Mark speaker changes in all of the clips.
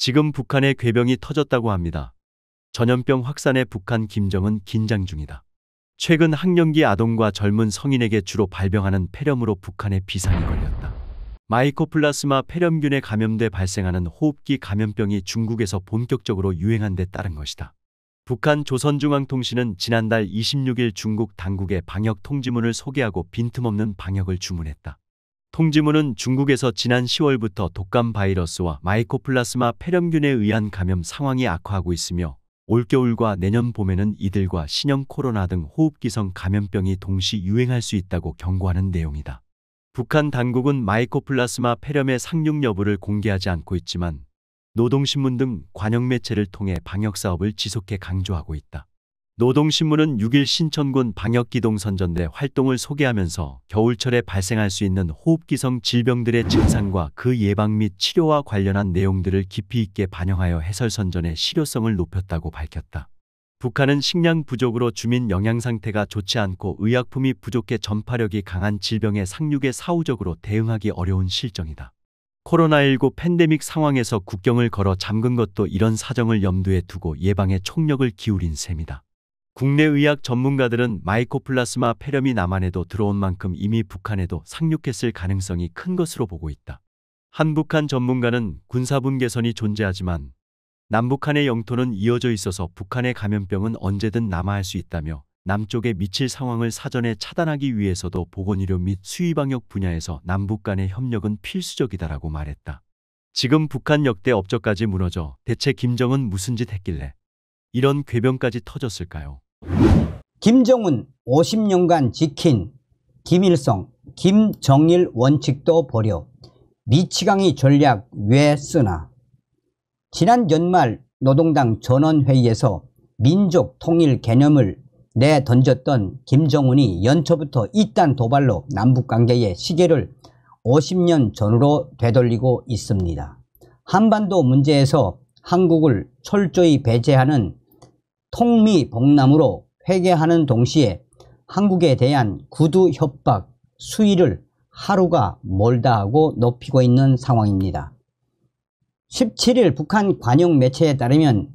Speaker 1: 지금 북한에 궤병이 터졌다고 합니다. 전염병 확산에 북한 김정은 긴장 중이다. 최근 학령기 아동과 젊은 성인에게 주로 발병하는 폐렴으로 북한에 비상이 걸렸다. 마이코플라스마 폐렴균에 감염돼 발생하는 호흡기 감염병이 중국에서 본격적으로 유행한 데 따른 것이다. 북한 조선중앙통신은 지난달 26일 중국 당국의 방역 통지문을 소개하고 빈틈없는 방역을 주문했다. 통지문은 중국에서 지난 10월부터 독감 바이러스와 마이코플라스마 폐렴균에 의한 감염 상황이 악화하고 있으며 올겨울과 내년 봄에는 이들과 신형 코로나 등 호흡기성 감염병이 동시 유행할 수 있다고 경고하는 내용이다. 북한 당국은 마이코플라스마 폐렴의 상륙 여부를 공개하지 않고 있지만 노동신문 등 관영 매체를 통해 방역사업을 지속해 강조하고 있다. 노동신문은 6일 신천군 방역기동선전대 활동을 소개하면서 겨울철에 발생할 수 있는 호흡기성 질병들의 증상과 그 예방 및 치료와 관련한 내용들을 깊이 있게 반영하여 해설선전의 실효성을 높였다고 밝혔다. 북한은 식량 부족으로 주민 영양 상태가 좋지 않고 의약품이 부족해 전파력이 강한 질병의 상륙에 사후적으로 대응하기 어려운 실정이다. 코로나19 팬데믹 상황에서 국경을 걸어 잠근 것도 이런 사정을 염두에 두고 예방에 총력을 기울인 셈이다. 국내 의학 전문가들은 마이코플라스마 폐렴이 남한에도 들어온 만큼 이미 북한에도 상륙했을 가능성이 큰 것으로 보고 있다. 한 북한 전문가는 군사분 개선이 존재하지만 남북한의 영토는 이어져 있어서 북한의 감염병은 언제든 남하할 수 있다며 남쪽에 미칠 상황을 사전에 차단하기 위해서도 보건의료 및 수의방역 분야에서 남북 간의 협력은 필수적이다라고 말했다. 지금 북한 역대 업적까지 무너져 대체 김정은 무슨 짓 했길래 이런 궤병까지 터졌을까요?
Speaker 2: 김정은 50년간 지킨 김일성, 김정일 원칙도 버려 미치광이 전략 왜 쓰나. 지난 연말 노동당 전원회의에서 민족 통일 개념을 내던졌던 김정은이 연초부터 이딴 도발로 남북관계의 시계를 50년 전으로 되돌리고 있습니다. 한반도 문제에서 한국을 철저히 배제하는 통미봉남으로 회개하는 동시에 한국에 대한 구두 협박 수위를 하루가 멀다 하고 높이고 있는 상황입니다. 17일 북한 관영 매체에 따르면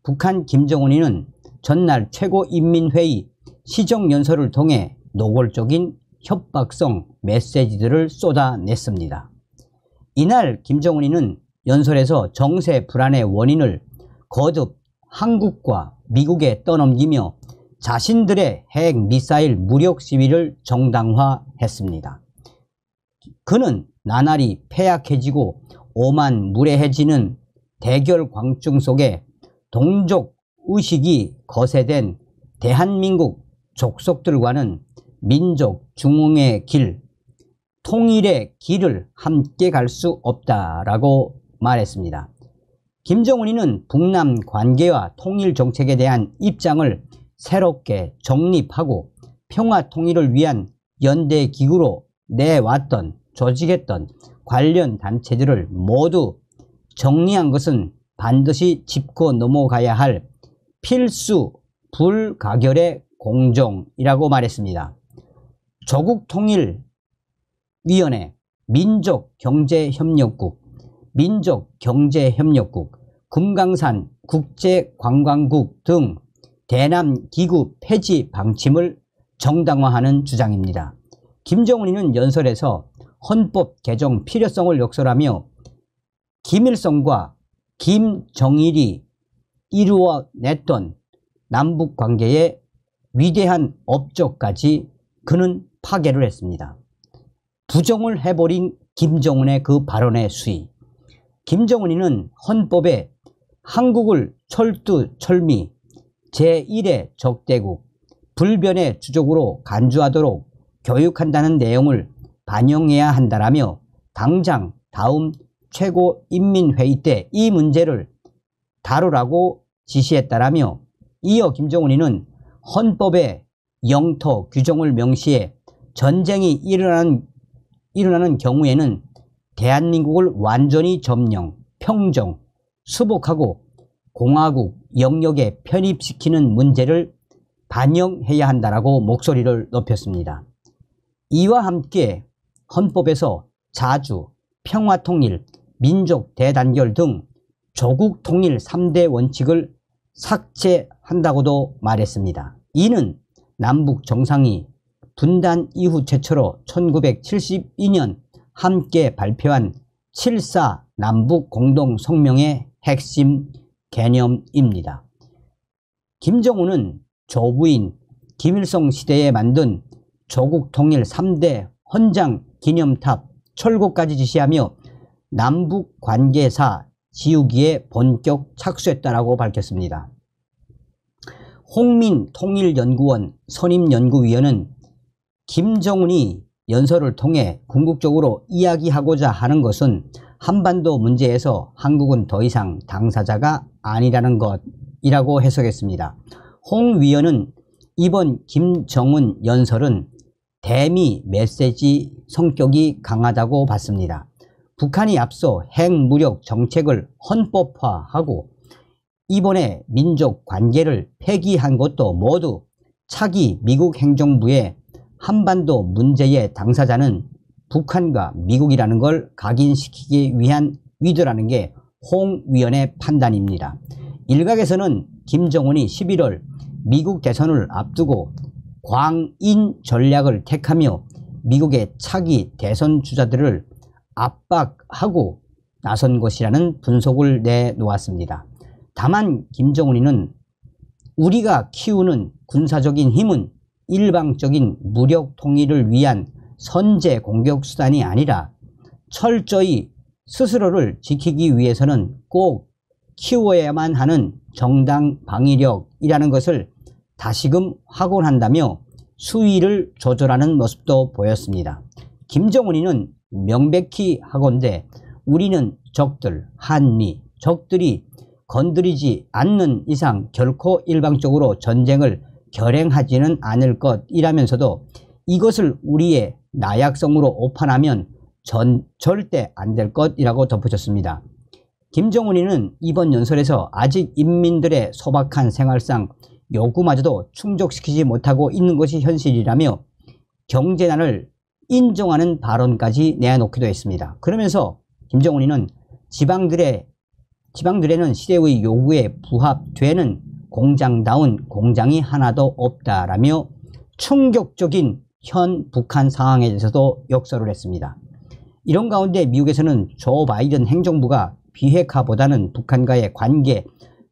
Speaker 2: 북한 김정은이는 전날 최고인민회의 시정연설을 통해 노골적인 협박성 메시지들을 쏟아냈습니다. 이날 김정은이는 연설에서 정세 불안의 원인을 거듭 한국과 미국에 떠넘기며 자신들의 핵 미사일 무력 시위를 정당화했습니다. 그는 나날이 폐약해지고 오만무례해지는 대결 광증 속에 동족 의식이 거세된 대한민국 족속들과는 민족 중흥의 길, 통일의 길을 함께 갈 수 없다라고 말했습니다. 김정은이는 북남 관계와 통일 정책에 대한 입장을 새롭게 정립하고 평화 통일을 위한 연대기구로 내왔던 조직했던 관련 단체들을 모두 정리한 것은 반드시 짚고 넘어가야 할 필수 불가결의 공정이라고 말했습니다. 조국통일위원회, 민족경제협력국, 민족경제협력국, 금강산 국제관광국 등 대남기구 폐지 방침을 정당화하는 주장입니다. 김정은이는 연설에서 헌법 개정 필요성을 역설하며 김일성과 김정일이 이루어냈던 남북관계의 위대한 업적까지 그는 파괴를 했습니다. 부정을 해버린 김정은의 그 발언의 수위. 김정은이는 헌법에 한국을 철두철미 제1의 적대국, 불변의 주적으로 간주하도록 교육한다는 내용을 반영해야 한다라며 당장 다음 최고인민회의 때 이 문제를 다루라고 지시했다라며 이어 김정은이는 헌법의 영토 규정을 명시해 전쟁이 일어나는 경우에는 대한민국을 완전히 점령, 평정, 수복하고 공화국 영역에 편입시키는 문제를 반영해야 한다라고 목소리를 높였습니다. 이와 함께 헌법에서 자주, 평화통일, 민족 대단결 등 조국 통일 3대 원칙을 삭제한다고도 말했습니다. 이는 남북 정상이 분단 이후 최초로 1972년 함께 발표한 7.4 남북 공동성명의 핵심 개념입니다. 김정은은 조부인 김일성 시대에 만든 조국 통일 3대 헌장 기념탑 철거까지 지시하며 남북 관계사 지우기에 본격 착수했다라고 밝혔습니다. 홍민 통일연구원 선임연구위원은 김정은이 연설을 통해 궁극적으로 이야기하고자 하는 것은 한반도 문제에서 한국은 더 이상 당사자가 아니라는 것이라고 해석했습니다. 홍 위원은 이번 김정은 연설은 대미 메시지 성격이 강하다고 봤습니다. 북한이 앞서 핵무력 정책을 헌법화하고 이번에 민족 관계를 폐기한 것도 모두 차기 미국 행정부의 한반도 문제의 당사자는 북한과 미국이라는 걸 각인시키기 위한 위도라는 게 홍 위원의 판단입니다. 일각에서는 김정은이 11월 미국 대선을 앞두고 광인 전략을 택하며 미국의 차기 대선 주자들을 압박하고 나선 것이라는 분석을 내놓았습니다. 다만 김정은이는 우리가 키우는 군사적인 힘은 일방적인 무력 통일을 위한 선제 공격 수단이 아니라 철저히 스스로를 지키기 위해서는 꼭 키워야만 하는 정당 방위력이라는 것을 다시금 확언한다며 수위를 조절하는 모습도 보였습니다. 김정은이는 명백히 하건대 우리는 적들, 한미, 적들이 건드리지 않는 이상 결코 일방적으로 전쟁을 결행하지는 않을 것이라면서도 이것을 우리의 나약성으로 오판하면 절대 안 될 것이라고 덧붙였습니다. 김정은이는 이번 연설에서 아직 인민들의 소박한 생활상 요구마저도 충족시키지 못하고 있는 것이 현실이라며 경제난을 인정하는 발언까지 내놓기도 했습니다. 그러면서 김정은이는 지방들에는 시대의 요구에 부합되는 공장다운 공장이 하나도 없다라며 충격적인 현 북한 상황에 대해서도 역설을 했습니다. 이런 가운데 미국에서는 조 바이든 행정부가 비핵화보다는 북한과의 관계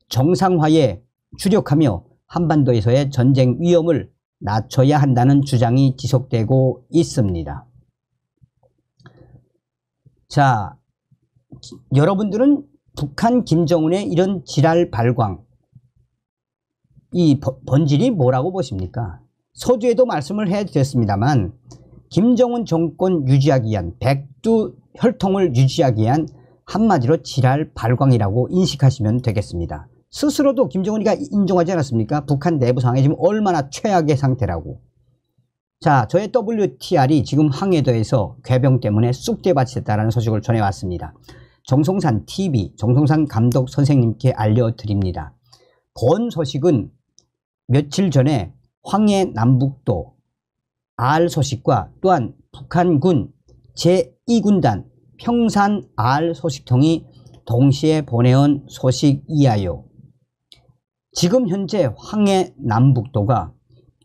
Speaker 2: 정상화에 주력하며 한반도에서의 전쟁 위험을 낮춰야 한다는 주장이 지속되고 있습니다. 자, 여러분들은 북한 김정은의 이런 지랄 발광, 이 본질이 뭐라고 보십니까? 서두에도 말씀을 해드렸습니다만 김정은 정권 유지하기 위한 백두 혈통을 유지하기 위한 한마디로 지랄 발광이라고 인식하시면 되겠습니다. 스스로도 김정은이가 인정하지 않았습니까? 북한 내부 상황이 지금 얼마나 최악의 상태라고. 자, 저의 WTR이 지금 항해도에서 괴병 때문에 쑥대밭이 됐다는 소식을 전해왔습니다. 정성산 TV, 정성산 감독 선생님께 알려드립니다. 본 소식은 며칠 전에 황해 남북도 R 소식과 또한 북한군 제2군단 평산 R 소식통이 동시에 보내온 소식이하여 지금 현재 황해 남북도가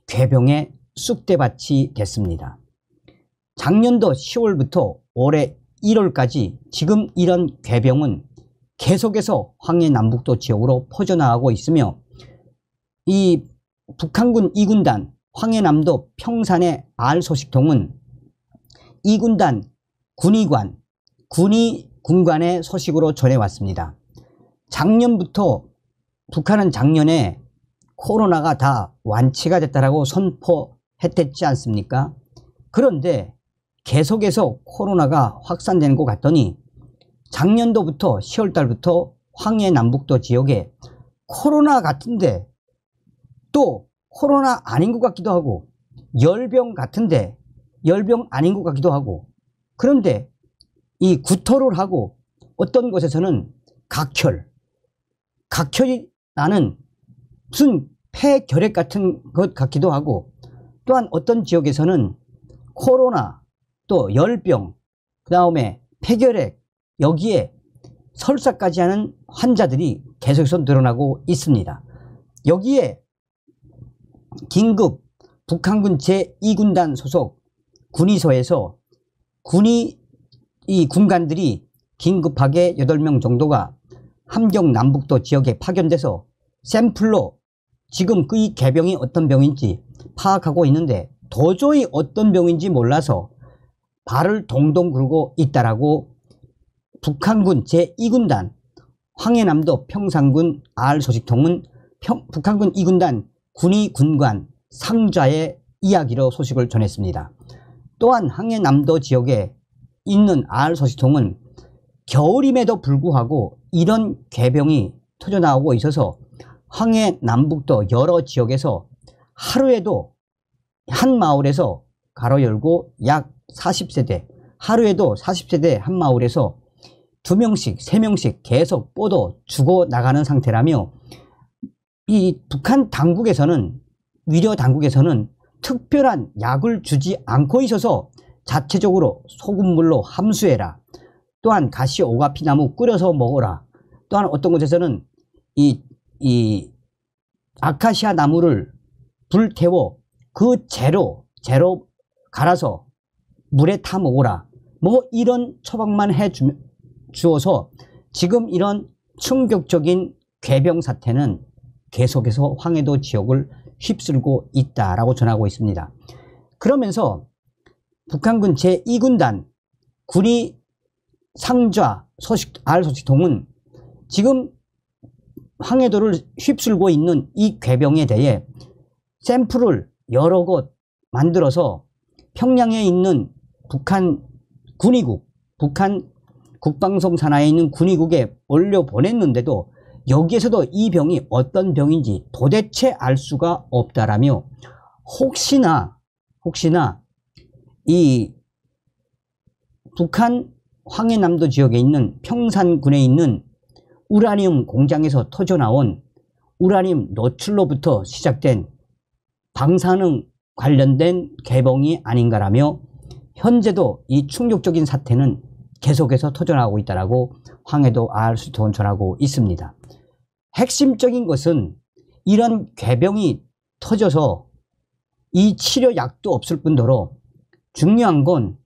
Speaker 2: 괴병의 쑥대밭이 됐습니다. 작년도 10월부터 올해 1월까지 지금 이런 괴병은 계속해서 황해 남북도 지역으로 퍼져나가고 있으며 이 북한군 2군단 황해남도 평산의 R 소식통은 2군단 군의군관의 소식으로 전해왔습니다. 작년부터 북한은 작년에 코로나가 다 완치가 됐다라고 선포했지 않습니까? 그런데 계속해서 코로나가 확산되는 것 같더니 작년도부터 10월달부터 황해 남북도 지역에 코로나 같은데 또 코로나 아닌 것 같기도 하고 열병 같은데 열병 아닌 것 같기도 하고 그런데 이 구토를 하고 어떤 곳에서는 각혈이 나는 무슨 폐결핵 같은 것 같기도 하고 또한 어떤 지역에서는 코로나 또 열병 그 다음에 폐결핵 여기에 설사까지 하는 환자들이 계속해서 늘어나고 있습니다. 여기에 긴급 북한군 제2군단 소속 군의소에서 이 군관들이 긴급하게 8명 정도가 함경 남북도 지역에 파견돼서 샘플로 지금 이 개병이 어떤 병인지 파악하고 있는데 도저히 어떤 병인지 몰라서 발을 동동 굴고 있다라고 북한군 제2군단 황해남도 평산군 알소식통은 북한군 2군단 군의군관 상좌의 이야기로 소식을 전했습니다. 또한 황해남도 지역에 있는 알소식통은 겨울임에도 불구하고 이런 개병이 터져나오고 있어서 황해남북도 여러 지역에서 하루에도 한 마을에서 가로 열고 약 40세대, 하루에도 40세대 한 마을에서 2명씩 3명씩 계속 뻗어 죽어 나가는 상태라며, 이 북한 당국에서는 위려 당국에서는 특별한 약을 주지 않고 있어서 자체적으로 소금물로 함수해라, 또한 가시 오가피 나무 끓여서 먹어라, 또한 어떤 곳에서는 이 아카시아 나무를 불태워 그 재로 갈아서 물에 타 먹어라, 뭐 이런 처방만 해 주어서 지금 이런 충격적인 괴병 사태는 계속해서 황해도 지역을 휩쓸고 있다라고 전하고 있습니다. 그러면서 북한군 제2군단 군이 상좌 알소식통은 지금 황해도를 휩쓸고 있는 이 괴병에 대해 샘플을 여러 곳 만들어서 평양에 있는 북한 군의국, 북한 국방성 산하에 있는 군의국에 올려 보냈는데도 여기에서도 이 병이 어떤 병인지 도대체 알 수가 없다라며, 혹시나 이 북한 황해남도 지역에 있는 평산군에 있는 우라늄 공장에서 터져나온 우라늄 노출로부터 시작된 방사능 관련된 개병이 아닌가라며, 현재도 이 충격적인 사태는 계속해서 터져나오고 있다라고 황해도 알소식통은 전하고 있습니다. 핵심적인 것은 이런 개병이 터져서 이 치료약도 없을 뿐더러 중요한 건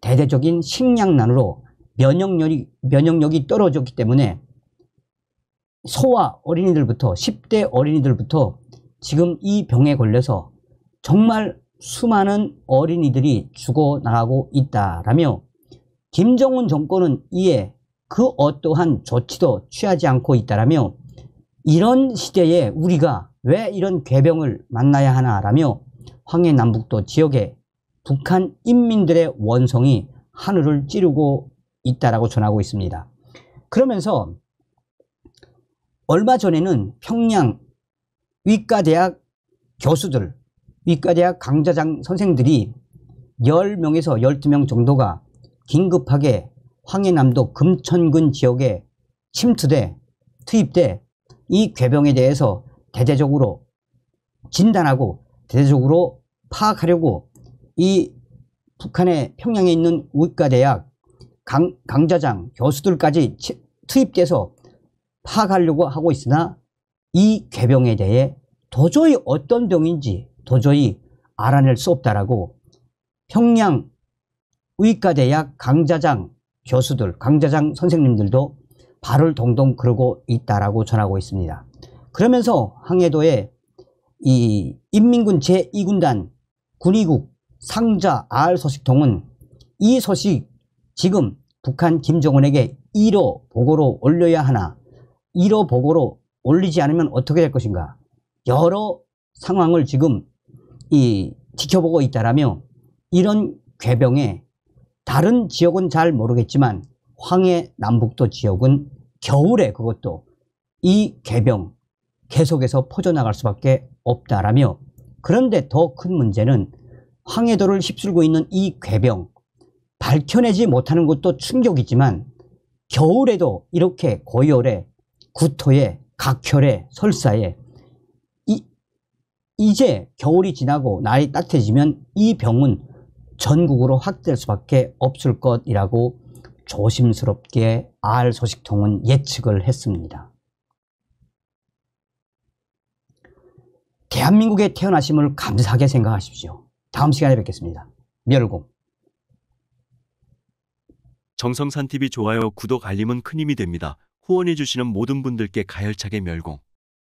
Speaker 2: 대대적인 식량난으로 면역력이 떨어졌기 때문에 소와 어린이들부터 10대 어린이들부터 지금 이 병에 걸려서 정말 수많은 어린이들이 죽어나가고 있다라며, 김정은 정권은 이에 그 어떠한 조치도 취하지 않고 있다라며, 이런 시대에 우리가 왜 이런 괴병을 만나야 하나라며 황해남북도 지역에 북한 인민들의 원성이 하늘을 찌르고 있다라고 전하고 있습니다. 그러면서 얼마 전에는 평양 의과대학 교수들, 의과대학 강좌장 선생들이 10명에서 12명 정도가 긴급하게 황해남도 금천군 지역에 투입돼 이 괴병에 대해서 대대적으로 진단하고 대대적으로 파악하려고 이 북한의 평양에 있는 의과대학 강좌장 교수들까지 투입돼서 파악하려고 하고 있으나 이 괴병에 대해 도저히 어떤 병인지 도저히 알아낼 수 없다라고 평양 의과대학 강좌장 교수들, 강좌장 선생님들도 발을 동동 그러고 있다라고 전하고 있습니다. 그러면서 황해도의 이 인민군 제2군단 군의국 상좌 알소식통은 이 소식 지금 북한 김정은에게 1호 보고로 올려야 하나, 1호 보고로 올리지 않으면 어떻게 될 것인가, 여러 상황을 지금 지켜보고 있다라며, 이런 괴병에 다른 지역은 잘 모르겠지만 황해 남북도 지역은 겨울에 그것도 이 괴병 계속해서 퍼져나갈 수밖에 없다라며, 그런데 더 큰 문제는 황해도를 휩쓸고 있는 이 괴병 밝혀내지 못하는 것도 충격이지만 겨울에도 이렇게 고열에 구토에 각혈에 설사에 이제 겨울이 지나고 날이 따뜻해지면 이 병은 전국으로 확대될 수밖에 없을 것이라고 조심스럽게 알 소식통은 예측을 했습니다. 대한민국에 태어나심을 감사하게 생각하십시오. 다음 시간에 뵙겠습니다. 멸공.
Speaker 1: 정성산TV 좋아요, 구독, 알림은 큰 힘이 됩니다. 후원해주시는 모든 분들께 가열차게 멸공.